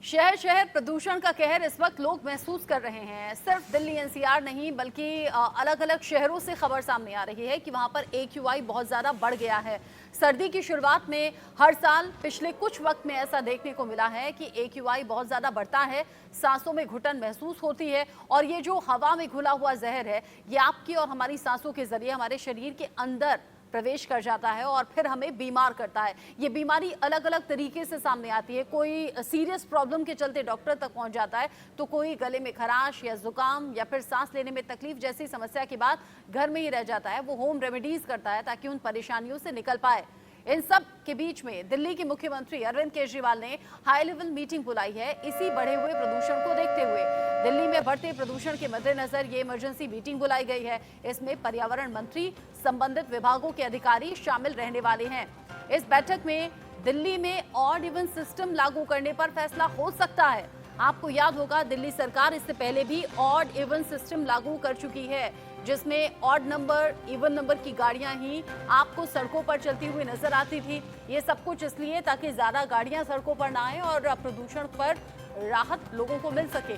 शहर शहर प्रदूषण का कहर इस वक्त लोग महसूस कर रहे हैं। सिर्फ दिल्ली एनसीआर नहीं बल्कि अलग अलग शहरों से खबर सामने आ रही है कि वहां पर AQI बहुत ज्यादा बढ़ गया है। सर्दी की शुरुआत में हर साल पिछले कुछ वक्त में ऐसा देखने को मिला है कि AQI बहुत ज्यादा बढ़ता है, सांसों में घुटन महसूस होती है और ये जो हवा में घुला हुआ जहर है ये आपकी और हमारी सांसों के जरिए हमारे शरीर के अंदर प्रवेश कर जाता है और फिर हमें बीमार करता है। ये बीमारी अलग अलग तरीके से सामने आती है। कोई सीरियस प्रॉब्लम के चलते डॉक्टर तक पहुंच जाता है, तो कोई गले में खराश या जुकाम या फिर सांस लेने में तकलीफ जैसी समस्या के बाद घर में ही रह जाता है। वो होम रेमेडीज करता है ताकि उन परेशानियों से निकल पाए। इन सब के बीच में दिल्ली के मुख्यमंत्री अरविंद केजरीवाल ने हाई लेवल मीटिंग बुलाई है। इसी बढ़े हुए प्रदूषण को देखते हुए दिल्ली में बढ़ते प्रदूषण के मद्देनजर ये इमरजेंसी मीटिंग बुलाई गई है। इसमें पर्यावरण मंत्री, संबंधित विभागों के अधिकारी शामिल रहने वाले हैं। इस बैठक में दिल्ली में ऑड इवन सिस्टम लागू करने पर फैसला हो सकता है। आपको याद होगा दिल्ली सरकार इससे पहले भी ऑड इवन सिस्टम लागू कर चुकी है, जिसमें ऑड नंबर इवन नंबर की गाड़ियां ही आपको सड़कों पर चलती हुई नजर आती थी। ये सब कुछ इसलिए ताकि ज्यादा गाड़ियां सड़कों पर ना आए और प्रदूषण पर राहत लोगों को मिल सके।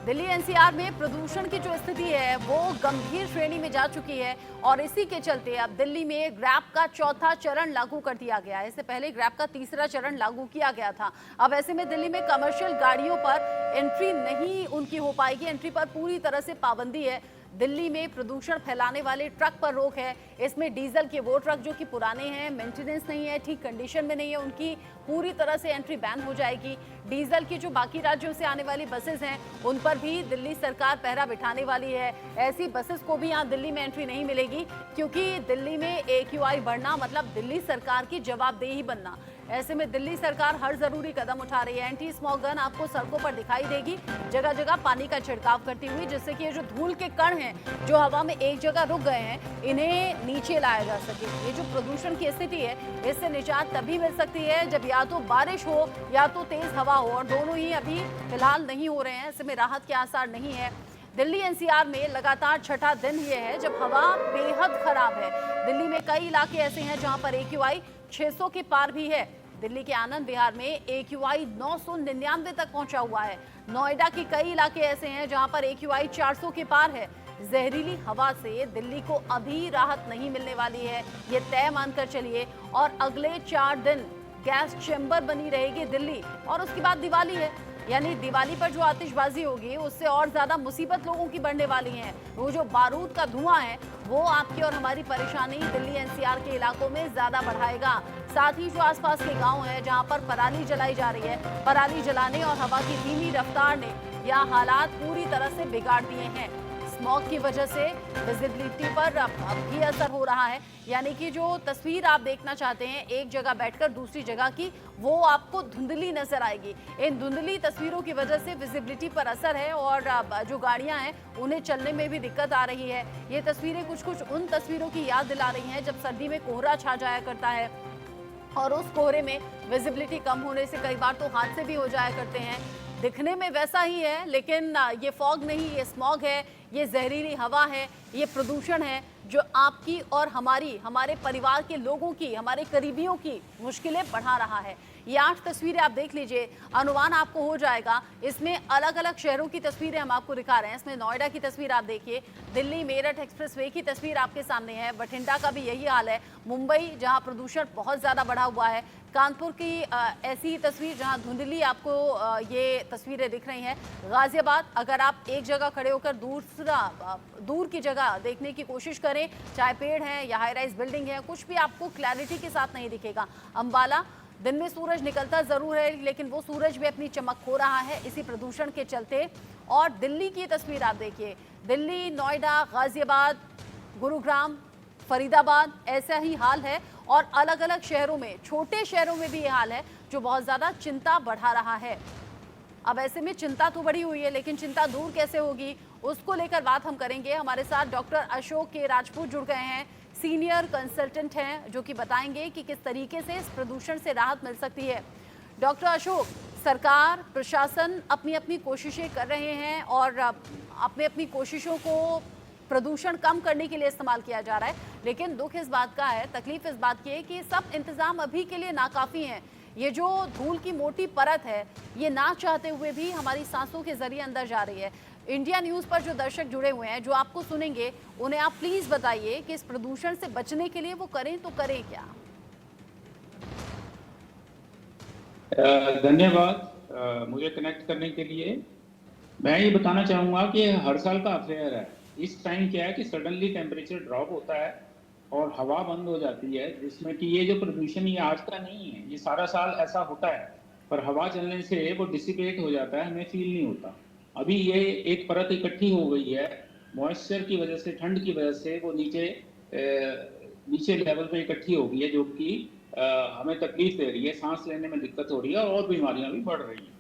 दिल्ली एनसीआर में प्रदूषण की जो स्थिति है वो गंभीर श्रेणी में जा चुकी है और इसी के चलते अब दिल्ली में ग्रैब का चौथा चरण लागू कर दिया गया है। इससे पहले ग्रैब का तीसरा चरण लागू किया गया था। अब ऐसे में दिल्ली में कमर्शियल गाड़ियों पर एंट्री नहीं उनकी हो पाएगी। एंट्री पर पूरी तरह से पाबंदी है। दिल्ली में प्रदूषण फैलाने वाले ट्रक पर रोक है। इसमें डीजल के वो ट्रक जो कि पुराने हैं, मेंटेनेंस नहीं है, ठीक कंडीशन में नहीं है, उनकी पूरी तरह से एंट्री बैन हो जाएगी। डीजल की जो बाकी राज्यों से आने वाली बसेस हैं उन पर भी दिल्ली सरकार पहरा बिठाने वाली है। ऐसी बसेस को भी यहाँ दिल्ली में एंट्री नहीं मिलेगी, क्योंकि दिल्ली में AQI बढ़ना मतलब दिल्ली सरकार की जवाबदेही बनना। ऐसे में दिल्ली सरकार हर जरूरी कदम उठा रही है। एंटी स्मॉग गन आपको सड़कों पर दिखाई देगी, जगह जगह पानी का छिड़काव करती हुई, जिससे कि ये जो धूल के कण हैं जो हवा में एक जगह रुक गए हैं इन्हें नीचे लाया जा सके। ये जो प्रदूषण की स्थिति है इससे निजात तभी मिल सकती है जब या तो बारिश हो या तो तेज हवा हो, और दोनों ही अभी फिलहाल नहीं हो रहे हैं। ऐसे में राहत के आसार नहीं है। दिल्ली एनसीआर में लगातार छठा दिन ये है जब हवा बेहद खराब है। दिल्ली में कई इलाके ऐसे हैं जहां पर AQI 600 के पार भी है। दिल्ली के आनंद विहार में AQI 999 तक पहुंचा हुआ है। नोएडा के कई इलाके ऐसे हैं जहां पर AQI 400 के पार है। जहरीली हवा से दिल्ली को अभी राहत नहीं मिलने वाली है, ये तय मानकर चलिए। और अगले 4 दिन गैस चैम्बर बनी रहेगी दिल्ली, और उसके बाद दिवाली है, यानी दिवाली पर जो आतिशबाजी होगी उससे और ज्यादा मुसीबत लोगों की बढ़ने वाली है। वो जो बारूद का धुआं है वो आपकी और हमारी परेशानी दिल्ली एनसीआर के इलाकों में ज्यादा बढ़ाएगा। साथ ही जो आसपास के गांव हैं जहां पर पराली जलाई जा रही है, पराली जलाने और हवा की धीमी रफ्तार ने यह हालात पूरी तरह से बिगाड़ दिए हैं। स्मॉग की वजह से विजिबिलिटी पर अब भी असर हो रहा है, यानी कि जो तस्वीर आप देखना चाहते हैं एक जगह बैठकर दूसरी जगह की, वो आपको धुंधली नजर आएगी। इन धुंधली तस्वीरों की वजह से विजिबिलिटी पर असर है और जो गाड़ियां हैं उन्हें चलने में भी दिक्कत आ रही है। ये तस्वीरें कुछ कुछ उन तस्वीरों की याद दिला रही हैं जब सर्दी में कोहरा छा जाया करता है और उस कोहरे में विजिबिलिटी कम होने से कई बार तो हादसे भी हो जाया करते हैं। दिखने में वैसा ही है, लेकिन ये फॉग नहीं, ये स्मॉग है, ये जहरीली हवा है, ये प्रदूषण है जो आपकी और हमारे परिवार के लोगों की, हमारे करीबियों की मुश्किलें बढ़ा रहा है। ये 8 तस्वीरें आप देख लीजिए, अनुमान आपको हो जाएगा। इसमें अलग अलग शहरों की तस्वीरें हम आपको दिखा रहे हैं। इसमें नोएडा की तस्वीर आप देखिए, दिल्ली मेरठ एक्सप्रेसवे की तस्वीर आपके सामने है, बठिंडा का भी यही हाल है, मुंबई जहां प्रदूषण बहुत ज़्यादा बढ़ा हुआ है, कानपुर की ऐसी तस्वीर जहां धुंधली आपको ये तस्वीरें दिख रही हैं, गाजियाबाद। अगर आप एक जगह खड़े होकर दूर की जगह देखने की कोशिश करें, चाहे पेड़ हैं या हाई राइज बिल्डिंग है, कुछ भी आपको क्लैरिटी के साथ नहीं दिखेगा। अंबाला, दिन में सूरज निकलता जरूर है लेकिन वो सूरज भी अपनी चमक खो रहा है इसी प्रदूषण के चलते। और दिल्ली की तस्वीर आप देखिए, दिल्ली, नोएडा, गाजियाबाद, गुरुग्राम, फरीदाबाद, ऐसा ही हाल है। और अलग अलग शहरों में, छोटे शहरों में भी ये हाल है जो बहुत ज्यादा चिंता बढ़ा रहा है। अब ऐसे में चिंता तो बढ़ी हुई है, लेकिन चिंता दूर कैसे होगी उसको लेकर बात हम करेंगे। हमारे साथ डॉक्टर अशोक के राजपूत जुड़ गए हैं, सीनियर कंसल्टेंट हैं, जो कि बताएंगे कि किस तरीके से इस प्रदूषण से राहत मिल सकती है। डॉक्टर अशोक, सरकार, प्रशासन अपनी अपनी कोशिशें कर रहे हैं और अपनी अपनी कोशिशों को प्रदूषण कम करने के लिए इस्तेमाल किया जा रहा है। लेकिन दुख इस बात का है, तकलीफ इस बात की है कि सब इंतजाम अभी के लिए नाकाफी हैं। ये जो धूल की मोटी परत है, ये ना चाहते हुए भी हमारी सांसों के जरिए अंदर जा रही है। इंडिया न्यूज पर जो दर्शक जुड़े हुए हैं, जो आपको सुनेंगे, उन्हें आप प्लीज बताइए कि इस प्रदूषण से बचने के लिए वो करें तो करें क्या। धन्यवाद मुझे कनेक्ट करने के लिए। मैं ये बताना चाहूँगा कि हर साल का अफेयर है। इस टाइम क्या है कि सडनली टेम्परेचर ड्रॉप होता है और हवा बंद हो जाती है, जिसमें कि ये जो प्रदूषण ये आज का नहीं है, ये सारा साल ऐसा होता है, पर हवा चलने से वो डिसिपेट हो जाता है, हमें फील नहीं होता। अभी ये एक परत इकट्ठी हो गई है, मॉइस्चर की वजह से, ठंड की वजह से वो नीचे लेवल पे इकट्ठी हो गई है, जो कि हमें तकलीफ दे रही है, सांस लेने में दिक्कत हो रही है और बीमारियां भी बढ़ रही हैं।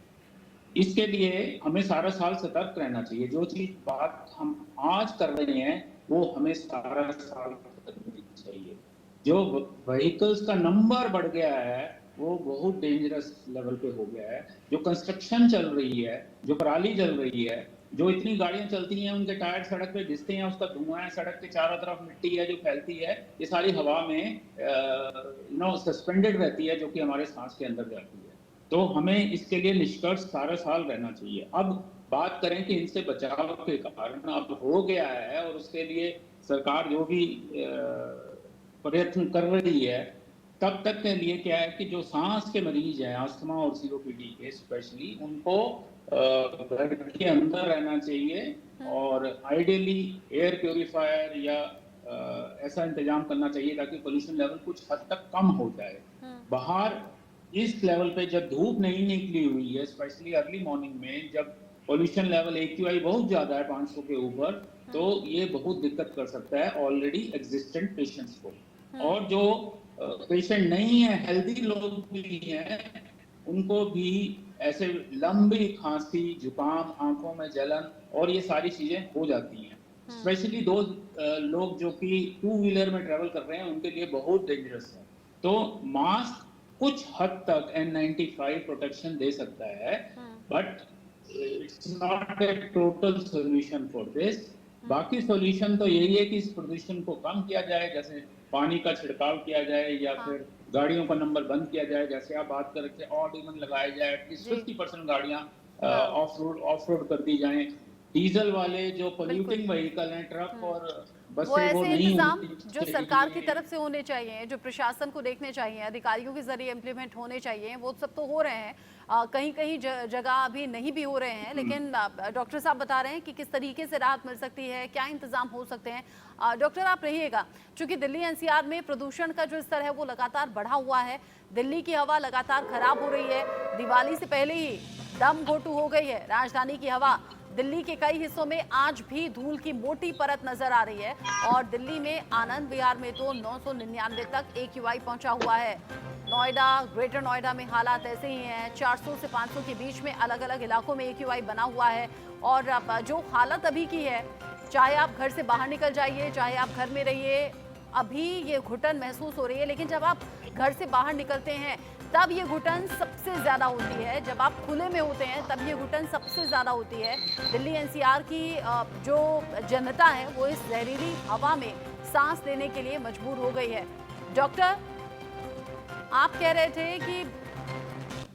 इसके लिए हमें सारा साल सतर्क रहना चाहिए। जो चीज बात हम आज कर रहे हैं वो हमें सारा साल करनी चाहिए। जो व्हीकल्स का नंबर बढ़ गया है वो बहुत डेंजरस लेवल पे हो गया है। जो कंस्ट्रक्शन चल रही है, जो पराली जल रही है, जो इतनी गाड़ियां चलती हैं, उनके टायर सड़क पे घिसते हैं, उसका धुआं है, सड़क के चारों तरफ मिट्टी है जो फैलती है, ये सारी हवा में सस्पेंडेड रहती है, जो कि हमारे सांस के अंदर जाती है। तो हमें इसके लिए निष्कर्ष सारा साल रहना चाहिए। अब बात करें कि इनसे बचाव के कारण अब हो गया है और उसके लिए सरकार जो भी प्रयत्न कर रही है, तब तक के लिए क्या है कि जो सांस के मरीज हैं, अस्थमा और सीओपीडी के स्पेशली, उनको घर के अंदर रहना चाहिए और आइडियली एयर प्योरीफायर या ऐसा इंतजाम करना चाहिए ताकि पोल्यूशन लेवल कुछ हद तक कम हो जाए। बाहर इस लेवल पे जब धूप नहीं निकली हुई है, स्पेशली अर्ली मॉर्निंग में, जब पोल्यूशन लेवल AQI बहुत ज्यादा है 500 के ऊपर, तो ये बहुत दिक्कत कर सकता है ऑलरेडी एग्जिस्टेंट पेशेंट्स को। और जो पेशेंट नहीं है, हेल्दी लोग भी हैं, उनको भी ऐसे लंबी खांसी, जुकाम, आंखों में जलन और ये सारी चीजें हो जाती हैं। स्पेशली दो लोग जो कि 2 व्हीलर में ट्रेवल कर रहे हैं, उनके लिए बहुत डेंजरस है। तो मास्क कुछ हद तक N95 प्रोटेक्शन दे सकता है, but it's not a total solution for this. बाकी सॉल्यूशन तो यही है कि इस प्रदूषण को कम किया जाए, जैसे पानी का छिड़काव किया जाए या फिर गाड़ियों का नंबर बंद किया जाए, जैसे आप बात कर रहे थे, ऑड इवन लगाए जाए, एटलीस्ट 50% गाड़ियां ऑफ रोड कर दी जाएं। डीजल वाले जो पोल्यूटिंग व्हीकल हैं, ट्रक और वो ऐसे इंतजाम जो सरकार की तरफ से होने चाहिए, जो प्रशासन को देखने चाहिए, अधिकारियों के जरिए इम्प्लीमेंट होने चाहिए, वो सब तो हो रहे हैं। कहीं कहीं जगह अभी नहीं भी हो रहे हैं, लेकिन डॉक्टर साहब बता रहे हैं कि किस तरीके से राहत मिल सकती है, क्या इंतजाम हो सकते हैं। डॉक्टर आप रहिएगा, क्योंकि दिल्ली NCR में प्रदूषण का जो स्तर है वो लगातार बढ़ा हुआ है। दिल्ली की हवा लगातार खराब हो रही है। दिवाली से पहले ही दम घोटू हो गई है राजधानी की हवा। दिल्ली के कई हिस्सों में आज भी धूल की मोटी परत नजर आ रही है और दिल्ली में आनंद विहार में तो 999 तक AQI पहुंचा हुआ है। नोएडा, ग्रेटर नोएडा में हालात ऐसे ही हैं। 400 से 500 के बीच में अलग अलग इलाकों में AQI बना हुआ है। और अब जो हालत अभी की है, चाहे आप घर से बाहर निकल जाइए, चाहे आप घर में रहिए, अभी ये घुटन महसूस हो रही है। लेकिन जब आप घर से बाहर निकलते हैं तब ये घुटन सबसे ज़्यादा होती है। जब आप खुले में होते हैं तब ये घुटन सबसे ज़्यादा होती है। दिल्ली NCR की जो जनता है वो इस जहरीली हवा में सांस लेने के लिए मजबूर हो गई है। डॉक्टर, आप कह रहे थे कि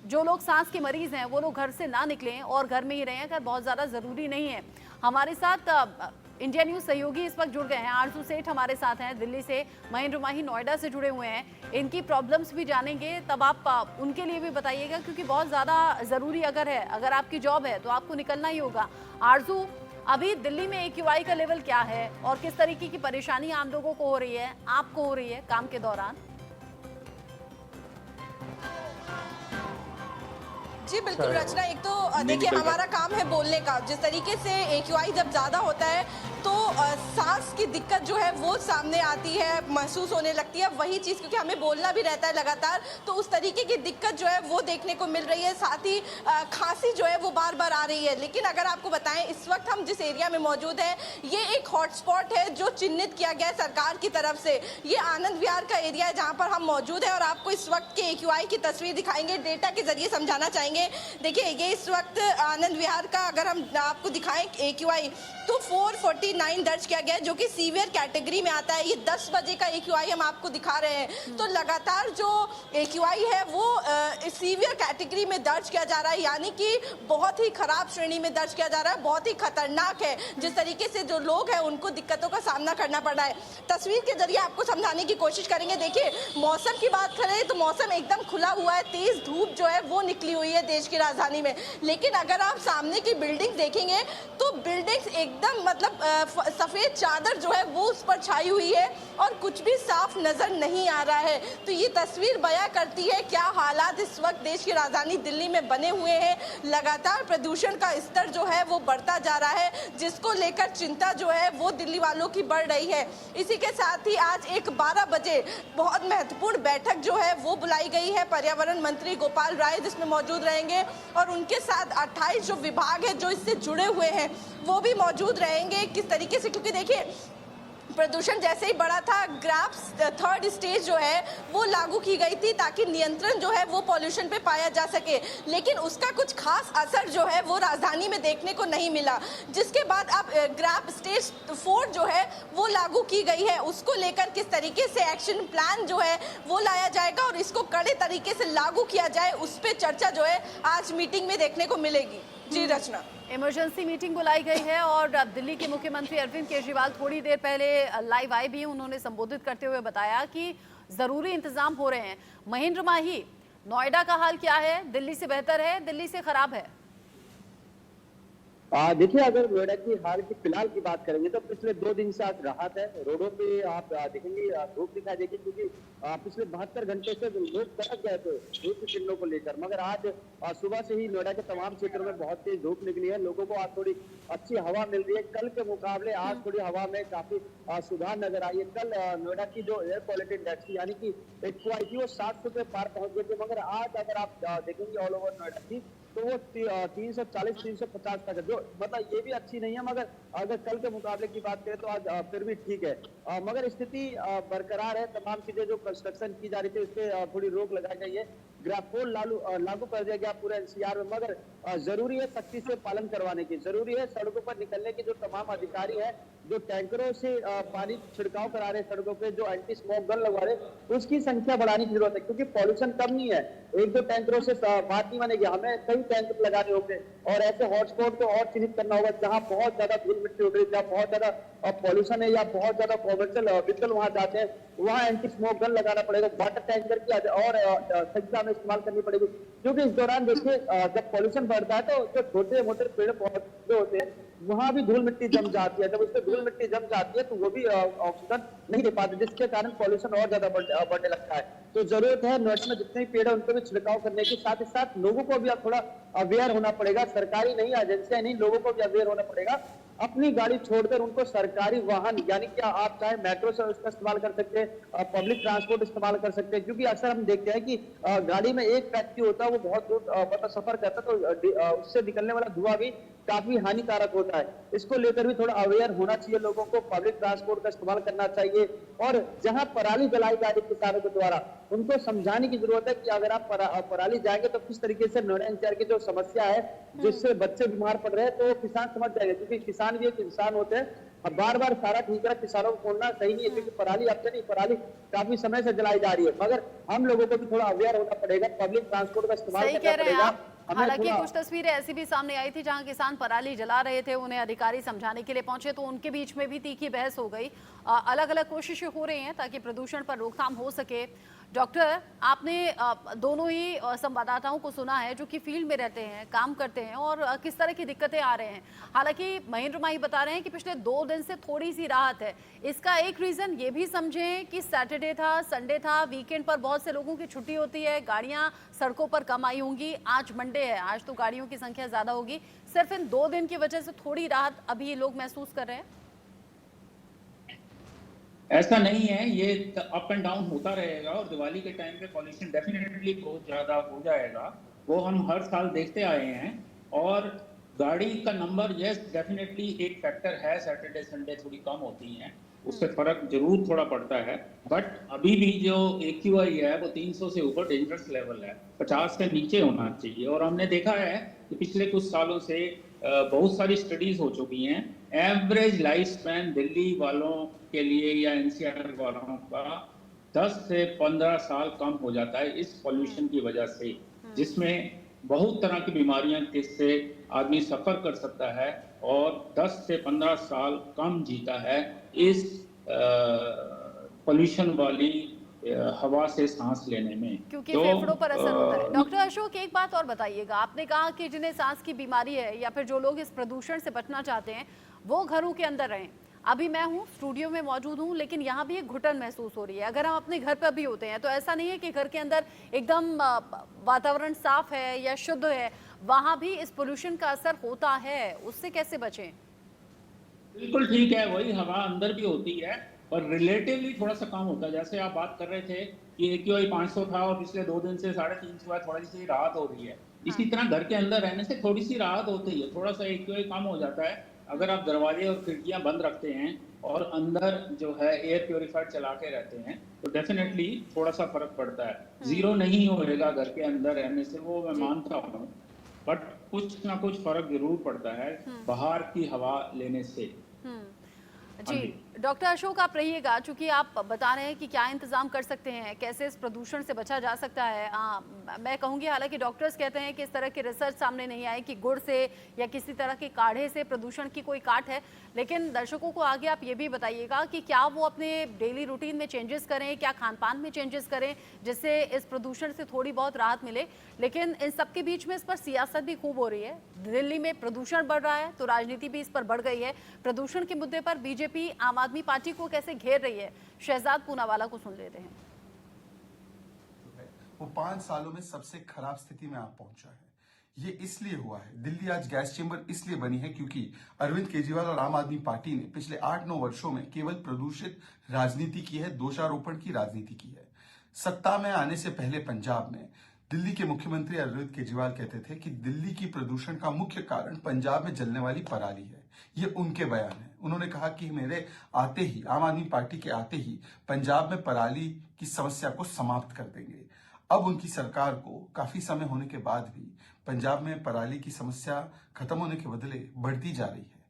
जो लोग सांस के मरीज हैं वो लोग घर से ना निकलें और घर में ही रहें अगर बहुत ज़्यादा ज़रूरी नहीं है। हमारे साथ इंडिया न्यूज सहयोगी इस वक्त जुड़ गए हैं। आरजू सेठ हमारे साथ हैं दिल्ली से, महेंद्र माही नोएडा से जुड़े हुए हैं। इनकी प्रॉब्लम्स भी जानेंगे, तब आप उनके लिए भी बताइएगा, क्योंकि बहुत ज़्यादा ज़रूरी अगर आपकी जॉब है तो आपको निकलना ही होगा। आरजू, अभी दिल्ली में AQI का लेवल क्या है और किस तरीके की परेशानी आम लोगों को हो रही है, आपको हो रही है काम के दौरान? जी बिल्कुल रचना, एक तो देखिए हमारा काम है बोलने का। जिस तरीके से AQI जब ज़्यादा होता है तो सांस की दिक्कत जो है वो सामने आती है, महसूस होने लगती है। वही चीज़ क्योंकि हमें बोलना भी रहता है लगातार, तो उस तरीके की दिक्कत जो है वो देखने को मिल रही है। साथ ही खांसी जो है वो बार बार आ रही है। लेकिन अगर आपको बताएं, इस वक्त हम जिस एरिया में मौजूद हैं ये एक हॉटस्पॉट है जो चिन्हित किया गया है सरकार की तरफ से। ये आनंद विहार का एरिया है जहाँ पर हम मौजूद हैं और आपको इस वक्त के AQI की तस्वीर दिखाएंगे, डेटा के जरिए समझाना चाहेंगे। करेंगे। देखिए ये इस वक्त आनंद विहार का अगर हम आपको दिखाएं AQI तो 449 दर्ज किया गया है, जो कि सीवियर कैटेगरी में आता है। ये 10 बजे का AQI हम आपको दिखा रहे हैं। तो लगातार जो AQI है वो सीवियर कैटेगरी में दर्ज किया जा रहा है, यानी कि बहुत ही खराब श्रेणी में दर्ज किया जा रहा है, बहुत ही खतरनाक है। जिस तरीके से जो लोग हैं उनको दिक्कतों का सामना करना पड़ रहा है। तस्वीर के जरिए आपको समझाने की कोशिश करेंगे। देखिए मौसम की बात करें तो मौसम एकदम खुला हुआ है, तेज धूप जो है वो निकली हुई है देश की राजधानी में। लेकिन अगर आप सामने की बिल्डिंग देखेंगे तो बिल्डिंग्स एकदम मतलब सफेद चादर जो है वो उस पर छाई हुई है और कुछ भी साफ नजर नहीं आ रहा है। तो ये तस्वीर बयां करती है क्या हालात इस वक्त देश की राजधानी दिल्ली में बने हुए हैं। लगातार प्रदूषण का स्तर जो है वो बढ़ता जा रहा है, जिसको लेकर चिंता जो है वो दिल्ली वालों की बढ़ रही है। इसी के साथ ही आज 12 बजे बहुत महत्वपूर्ण बैठक जो है वो बुलाई गई है। पर्यावरण मंत्री गोपाल राय जिसमें मौजूद रहेंगे और उनके साथ 28 जो विभाग है जो इससे जुड़े हुए हैं वो भी मौजूद रहेंगे। किस तरीके से, क्योंकि देखिए प्रदूषण जैसे ही बढ़ा था, ग्राफ्स 3rd स्टेज जो है वो लागू की गई थी ताकि नियंत्रण जो है वो पॉल्यूशन पे पाया जा सके, लेकिन उसका कुछ खास असर जो है वो राजधानी में देखने को नहीं मिला। जिसके बाद अब ग्राफ स्टेज 4 जो है वो लागू की गई है, उसको लेकर किस तरीके से एक्शन प्लान जो है वो लाया जाएगा और इसको कड़े तरीके से लागू किया जाए, उस पर चर्चा जो है आज मीटिंग में देखने को मिलेगी। जी रचना, इमरजेंसी मीटिंग बुलाई गई है और दिल्ली के मुख्यमंत्री अरविंद केजरीवाल थोड़ी देर पहले लाइव आए भी। उन्होंने संबोधित करते हुए बताया कि जरूरी इंतजाम हो रहे हैं। महेंद्र माही, नोएडा का हाल क्या है? दिल्ली से बेहतर है, दिल्ली से खराब है? देखिए, अगर नोएडा की हाल की फिलहाल की बात करेंगे तो पिछले 2 दिन से आज राहत है। रोडों पे आप देखेंगे धूप दिखाई देगी, क्योंकि पिछले 72 घंटे से लोग तरस गए थे धूप की किरणों को लेकर। मगर आज सुबह से ही नोएडा के तमाम क्षेत्रों में बहुत तेज धूप निकली है। लोगों को आज थोड़ी अच्छी हवा मिल रही है। कल के मुकाबले आज थोड़ी हवा में काफी सुधार नजर आई है। कल नोएडा की जो एयर क्वालिटी इंडेक्स यानी कि AQI थी वो 700 के पार पहुंच गए थे। मगर आज अगर आप देखेंगे ऑल ओवर नोएडा की तो वो 340 350 तक है, जो मतलब ये भी अच्छी नहीं है। मगर अगर कल के मुकाबले की बात करें तो आज फिर भी ठीक है। मगर स्थिति बरकरार है। तमाम चीजें जो कंस्ट्रक्शन की जा रही थी उस पर थोड़ी रोक लगाई गई है। ग्राफोल लागू कर दिया गया पूरे NCR में। मगर जरूरी है सख्ती से पालन करवाने की, जरूरी है सड़कों पर निकलने की। जो तमाम अधिकारी है जो टैंकरों से पानी छिड़काव करा रहे सड़कों पे, जो एंटी स्मोक गन लगवा रहे, उसकी संख्या बढ़ाने की जरूरत है, क्योंकि पॉल्यूशन कम नहीं है। 1-2 टैंकरों से बात नहीं बनेगी, हमें कई टैंकर लगाने होंगे और ऐसे हॉटस्पॉट को और चिन्हित करना होगा जहाँ बहुत ज्यादा धूल मिट्टी उड़ रही है, जहाँ बहुत ज्यादा पॉल्यूशन है या बहुत ज्यादा कॉमर्शियल व्हीकल वहाँ जाते हैं, वहाँ एंटी स्मोक गन लगाना पड़ेगा। वाटर टैंकर की और संख्या में इस्तेमाल करनी पड़ेगी, क्योंकि इस दौरान देखिए जब पॉल्यूशन बढ़ता है तो जो छोटे मोटे पेड़ पौधे होते हैं वहां भी धूल मिट्टी जम जाती है। जब उसमें धूल मिट्टी जम जाती है तो वो भी ऑक्सीजन नहीं दे पाते, जिसके कारण पॉल्यूशन और ज्यादा बढ़ने लगता है। तो जरूरत है नोएडा में जितने भी पेड़ है उनको भी छिड़काव करने के साथ ही साथ लोगों को भी अब थोड़ा अवेयर होना पड़ेगा। सरकारी नहीं, एजेंसियां नहीं, लोगों को भी अवेयर होना पड़ेगा। अपनी गाड़ी छोड़कर उनको सरकारी वाहन यानी कि आप चाहे मेट्रो से उसका इस्तेमाल कर सकते हैं, पब्लिक ट्रांसपोर्ट इस्तेमाल कर सकते हैं, क्योंकि अक्सर हम देखते हैं कि गाड़ी में एक व्यक्ति होता है वो बहुत दूर मतलब सफर करता है तो उससे निकलने वाला धुआं भी काफी हानिकारक होता है। इसको लेकर भी थोड़ा अवेयर होना चाहिए लोगों को, पब्लिक ट्रांसपोर्ट का इस्तेमाल करना चाहिए। और जहां पराली जलाई जा रही किसानों के द्वारा उनको समझाने की जरूरत है कि अगर आप पराली जाएंगे तो किस तरीके से नोएडा NCR की जो समस्या है जिससे बच्चे बीमार पड़ रहे हैं तो किसान समझ जाएंगे, क्योंकि किसान भी एक इंसान होते हैं। अब बार बार सारा ठीक है किसानों को बोलना सही नहीं है, क्योंकि पराली अब से नहीं, पराली काफी समय से जलाई जा रही है। मगर हम लोगों को भी थोड़ा अवेयर होना पड़ेगा, पब्लिक ट्रांसपोर्ट का इस्तेमाल करना पड़ेगा। हालांकि कुछ तस्वीरें ऐसी भी सामने आई थी जहां किसान पराली जला रहे थे, उन्हें अधिकारी समझाने के लिए पहुंचे तो उनके बीच में भी तीखी बहस हो गई। अलग अलग कोशिशें हो रही हैं ताकि प्रदूषण पर रोकथाम हो सके। डॉक्टर, आपने दोनों ही संवाददाताओं को सुना है जो कि फील्ड में रहते हैं, काम करते हैं और किस तरह की दिक्कतें आ रहे हैं। हालांकि महेंद्र माही बता रहे हैं कि पिछले 2 दिन से थोड़ी सी राहत है। इसका एक रीजन ये भी समझें कि सैटरडे था, संडे था, वीकेंड पर बहुत से लोगों की छुट्टी होती है, गाड़ियां सड़कों पर कम आई होंगी। आज मंडे है, आज तो गाड़ियों की संख्या ज्यादा होगी। सिर्फ इन 2 दिन की वजह से थोड़ी राहत अभी लोग महसूस कर रहे हैं? ऐसा नहीं है, ये अप एंड डाउन होता रहेगा और दिवाली के टाइम पे पॉल्यूशन डेफिनेटली बहुत ज़्यादा हो जाएगा। वो हम हर साल देखते आए हैं। और गाड़ी का नंबर यस डेफिनेटली एक फैक्टर है, सैटरडे संडे थोड़ी कम होती हैं, उससे फर्क जरूर थोड़ा पड़ता है। बट अभी भी जो AQI है वो 300 से ऊपर डेंजरस लेवल है, 50 से नीचे होना चाहिए। और हमने देखा है कि पिछले कुछ सालों से बहुत सारी स्टडीज हो चुकी हैं, एवरेज लाइफ स्पैन दिल्ली वालों के लिए या NCR वालों का 10 से 15 साल कम हो जाता है इस पॉल्यूशन की वजह से, जिसमें बहुत तरह की बीमारियां जिससे आदमी सफर कर सकता है और 10 से 15 साल कम जीता है इस पोल्यूशन वाली हवा से सांस लेने में, क्योंकि फेफड़ों पर असर होता है। डॉक्टर अशोक, एक बात और बताइएगा, आपने कहा कि जिन्हें सांस की बीमारी है या फिर जो लोग इस प्रदूषण से बचना चाहते हैं वो घरों के अंदर रहें। अभी मैं हूँ, स्टूडियो में मौजूद हूँ, लेकिन यहाँ भी एक घुटन महसूस हो रही है। अगर हम अपने घर पर भी होते हैं तो ऐसा नहीं है कि घर के अंदर एकदम वातावरण साफ है या शुद्ध है, वहाँ भी इस पोल्यूशन का असर होता है। उससे कैसे बचें? बिल्कुल ठीक है, वही हवा अंदर भी होती है और रिलेटिवली थोड़ा सा कम होता है। जैसे आप बात कर रहे थे कि AQI 500 था और पिछले 2 दिन से 350 है, थोड़ी सी राहत हो रही है। इसी तरह घर के अंदर रहने से थोड़ी सी राहत होती है, थोड़ा सा AQI कम हो जाता है अगर आप दरवाजे और खिड़कियां बंद रखते हैं और अंदर जो है एयर प्योरीफायर चला के रहते हैं, तो डेफिनेटली थोड़ा सा फर्क पड़ता है। जीरो नहीं होएगा घर के अंदर रहने से, वो मैं मानता हूँ, बट कुछ ना कुछ फर्क जरूर पड़ता है बाहर की हवा लेने से। जी डॉक्टर अशोक, आप रहिएगा, चूंकि आप बता रहे हैं कि क्या इंतजाम कर सकते हैं, कैसे इस प्रदूषण से बचा जा सकता है। मैं कहूँगी, हालांकि डॉक्टर्स कहते हैं कि इस तरह की रिसर्च सामने नहीं आई कि गुड़ से या किसी तरह के काढ़े से प्रदूषण की कोई काट है, लेकिन दर्शकों को आगे आप ये भी बताइएगा कि क्या वो अपने डेली रूटीन में चेंजेस करें, क्या खान पान में चेंजेस करें जिससे इस प्रदूषण से थोड़ी बहुत राहत मिले। लेकिन इन सबके बीच में इस पर सियासत भी खूब हो रही है। दिल्ली में प्रदूषण बढ़ रहा है तो राजनीति भी इस पर बढ़ गई है। प्रदूषण के मुद्दे पर बीजेपी आम आदमी पार्टी को कैसे घेर रही है, शहजाद पूनावाला को सुन लेते हैं। वो 5 सालों में सबसे खराब स्थिति में आप पहुंचा है। ये इसलिए हुआ है, दिल्ली आज गैस चेंबर इसलिए बनी है क्योंकि अरविंद केजरीवाल और आम आदमी पार्टी ने पिछले 8-9 वर्षों में केवल प्रदूषित राजनीति की है, दोषारोपण की राजनीति की है। सत्ता में आने से पहले पंजाब में दिल्ली के मुख्यमंत्री अरविंद केजरीवाल कहते थे कि दिल्ली की प्रदूषण का मुख्य कारण पंजाब में जलने वाली पराली है। ये उनके बयान है। उन्होंने कहा कि मेरे आते ही, आम आदमी पार्टी के आते ही पंजाब में पराली की समस्या को समाप्त कर देंगे। अब उनकी सरकार को काफी समय होने के बाद भी पंजाब में पराली की समस्या खत्म होने के बदले बढ़ती जा रही है।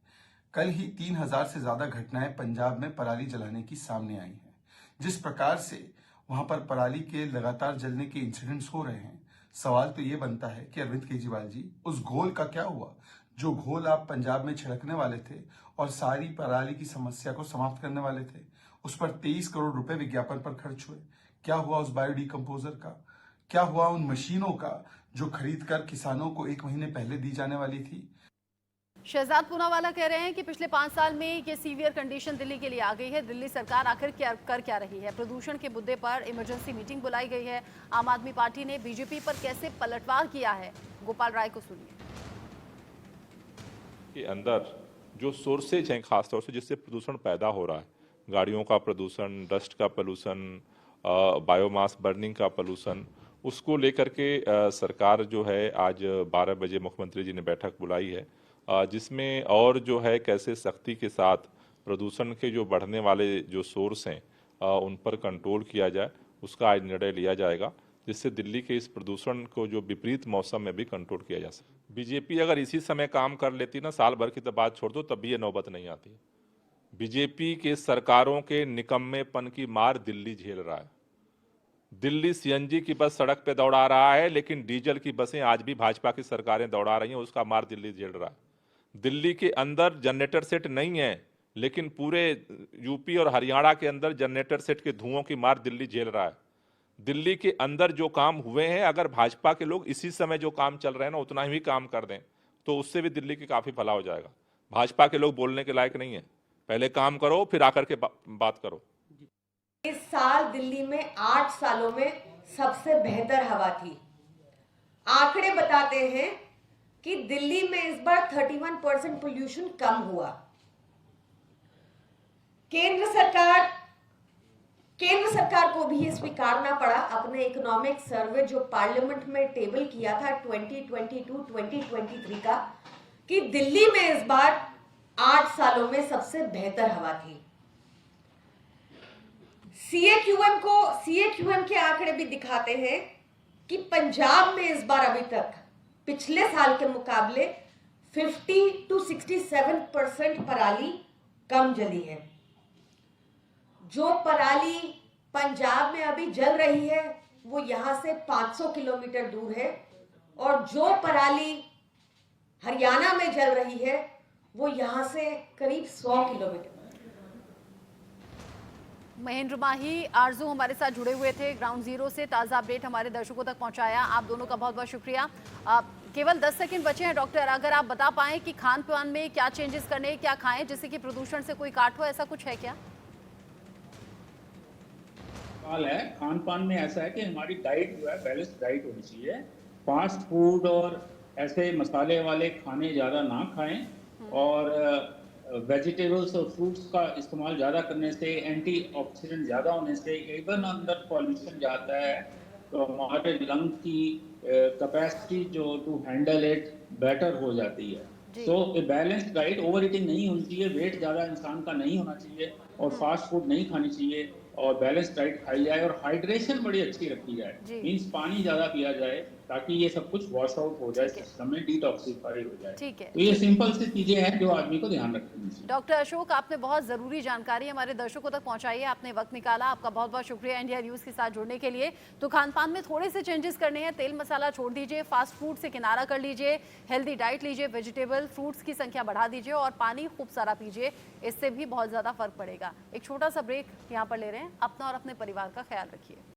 कल ही 3000 से ज्यादा घटनाएं पंजाब में पराली जलाने की सामने आई हैं। जिस प्रकार से वहां पर पराली के लगातार जलने के इंसिडेंट्स हो रहे हैं, सवाल तो ये बनता है कि अरविंद केजरीवाल जी, उस घोल का क्या हुआ? जो घोल आप पंजाब में छिड़कने वाले थे और सारी पराली की समस्या को समाप्त करने वाले थे, उस पर 23 करोड़ रुपए विज्ञापन पर खर्च हुए। क्या हुआ उस बायोडिकम्पोजर का? क्या हुआ उन मशीनों का जो खरीद कर किसानों को 1 महीने पहले दी जाने वाली थी? शहजाद पूनावाला कह रहे हैं कि पिछले 5 साल में ये सीवियर कंडीशन दिल्ली के लिए आ गई है। दिल्ली सरकार आखिर कर क्या रही है? प्रदूषण के मुद्दे पर इमरजेंसी मीटिंग बुलाई गई है। आम आदमी पार्टी ने बीजेपी पर कैसे पलटवार किया है, गोपाल राय को सुनिए। के अंदर जो सोर्सेज हैं, खासतौर से जिससे प्रदूषण पैदा हो रहा है, गाड़ियों का प्रदूषण, डस्ट का पोल्यूशन, बायोमास बर्निंग का पोल्यूशन, उसको लेकर के सरकार जो है आज 12 बजे मुख्यमंत्री जी ने बैठक बुलाई है, जिसमें और जो है कैसे सख्ती के साथ प्रदूषण के जो बढ़ने वाले जो सोर्स हैं उन पर कंट्रोल किया जाए, उसका आज निर्णय लिया जाएगा, जिससे दिल्ली के इस प्रदूषण को जो विपरीत मौसम में भी कंट्रोल किया जा सके। बीजेपी अगर इसी समय काम कर लेती ना, साल भर की तो बात छोड़ दो, तब भी ये नौबत नहीं आती। बीजेपी के सरकारों के निकम्मेपन की मार दिल्ली झेल रहा है। दिल्ली सीएनजी की बस सड़क पे दौड़ा रहा है, लेकिन डीजल की बसें आज भी भाजपा की सरकारें दौड़ा रही हैं, उसका मार दिल्ली झेल रहा है। दिल्ली के अंदर जनरेटर सेट नहीं है, लेकिन पूरे यूपी और हरियाणा के अंदर जनरेटर सेट के धुओं की मार दिल्ली झेल रहा है। दिल्ली के अंदर जो काम हुए हैं, अगर भाजपा के लोग इसी समय जो काम चल रहे हैं ना उतना ही काम कर दें, तो उससे भी दिल्ली की काफी भला हो जाएगा। भाजपा के लोग बोलने के लायक नहीं है, पहले काम करो फिर आकर के बात करो। इस साल दिल्ली में 8 सालों में सबसे बेहतर हवा थी। आंकड़े बताते हैं कि दिल्ली में इस बार 31% पोल्यूशन कम हुआ। केंद्र सरकार को भी ये स्वीकारना पड़ा। अपने इकोनॉमिक सर्वे जो पार्लियामेंट में टेबल किया था 2022-2023 का, कि दिल्ली में इस बार 8 सालों में सबसे बेहतर हवा थी। सीएक्यूएम के आंकड़े भी दिखाते हैं कि पंजाब में इस बार अभी तक पिछले साल के मुकाबले 50 to 67% पराली कम जली है। जो पराली पंजाब में अभी जल रही है वो यहां से 500 किलोमीटर दूर है, और जो पराली हरियाणा में जल रही है वो यहां से करीब 100 किलोमीटर। महेंद्र माही, आरजू हमारे साथ जुड़े हुए थे ग्राउंड जीरो से, ताज़ा अपडेट हमारे दर्शकों तक पहुंचाया। आप दोनों का बहुत बहुत शुक्रिया। केवल 10 सेकंड बचे हैं डॉक्टर, अगर आप बता पाएं कि खान पान में क्या चेंजेस करने, क्या खाएं जिससे कि प्रदूषण से कोई काट हो, ऐसा कुछ है क्या? सवाल है, खान पान में ऐसा है कि हमारी डाइट जो है बैलेंस डाइट होनी चाहिए। फास्ट फूड और ऐसे मसाले वाले खाने ज़्यादा ना खाएं, और वेजिटेबल्स और फ्रूट्स का इस्तेमाल ज़्यादा करने से, एंटीऑक्सीडेंट ज़्यादा होने से इवन अंदर पॉल्यूशन जाता है तो हमारे लंग की कैपेसिटी जो टू हैंडल इट बेटर हो जाती है। So a balanced diet, over eating नहीं होनी चाहिए, वेट ज़्यादा इंसान का नहीं होना चाहिए, और फास्ट फूड नहीं खानी चाहिए, और बैलेंस डाइट खाई जाए, और हाइड्रेशन बड़ी अच्छी रखी जाए, मींस पानी ज़्यादा पिया जाए ताकि ये सब कुछ वॉश आउट हो जाए, सिस्टम में डिटॉक्सिफाई हो जाए। ठीक है, तो ये सिंपल सी चीजें हैं जो आदमी को ध्यान रखनी चाहिए। डॉक्टर अशोक, आपने बहुत ज़रूरी जानकारी हमारे दर्शकों तक पहुंचाई है, आपने वक्त निकाला, आपका बहुत बहुत शुक्रिया इंडिया न्यूज़ के साथ जुड़ने के लिए। तो खान पान में थोड़े से चेंजेस करने हैं, तेल मसाला छोड़ दीजिए, फास्ट फूड से किनारा कर लीजिए, हेल्दी डाइट लीजिए, वेजिटेबल फ्रूट्स की संख्या बढ़ा दीजिए, और पानी खूब सारा पीजिए, इससे भी बहुत ज़्यादा फर्क पड़ेगा। एक छोटा सा ब्रेक यहाँ पर ले रहे हैं, अपना और अपने परिवार का ख्याल रखिए।